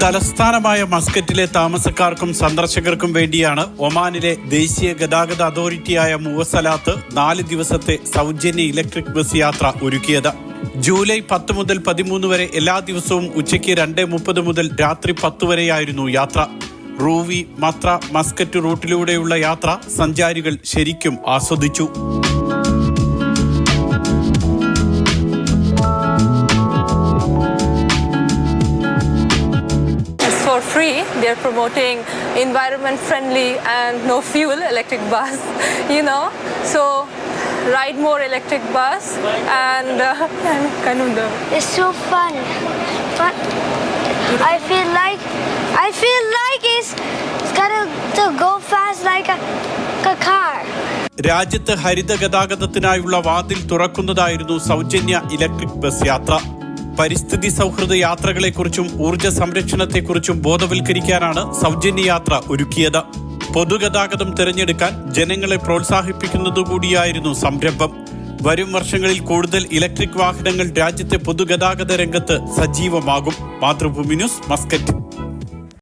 തലസ്ഥാനമായ മസ്കറ്റിലെ താമസക്കാർക്കും സന്ദർശകർക്കും വേണ്ടിയാണ് ഒമാനിലെ ദേശീയ ഗതാഗത അതോറിറ്റിയായ മുവസലാത്ത് 4 ദിവസത്തെ സൗജന്യ ഇലക്ട്രിക് ബസ് യാത്ര ഒരുക്കിയത്. ജൂലൈ 10 മുതൽ 13 വരെ എല്ലാ ദിവസവും ഉച്ചയ്ക്ക് 2:30 മുതൽ രാത്രി 10 വരെയായിരുന്നു യാത്ര. റൂവി, മത്ര, മസ്കറ്റ് റൂട്ടിലൂടെയുള്ള യാത്ര സഞ്ചാരികൾ ശരിക്കും ആസ്വദിച്ചു. For free, they are promoting environment friendly and no fuel electric bus, so ride more electric bus and it's so fun. I feel like it's gonna go fast like a car. രാജ്യത്ത് ഹരിത ഗതാഗതത്തിനായുള്ള വാതിൽ തുറക്കുന്നതായിരുന്നു സൗജന്യ electric bus യാത്ര. പരിസ്ഥിതി സൗഹൃദ യാത്രകളെക്കുറിച്ചും ഊർജ്ജ സംരക്ഷണത്തെക്കുറിച്ചും ബോധവൽക്കരിക്കാനാണ് സൗജന്യ യാത്ര ഒരുക്കിയത്. പൊതുഗതാഗതം തിരഞ്ഞെടുക്കാൻ ജനങ്ങളെ പ്രോത്സാഹിപ്പിക്കുന്നതുകൂടിയായിരുന്നു സംരംഭം. വരും വർഷങ്ങളിൽ കൂടുതൽ ഇലക്ട്രിക് വാഹനങ്ങൾ രാജ്യത്തെ പൊതുഗതാഗത രംഗത്ത് സജീവമാകും. Mathrubhumi news, Muscat.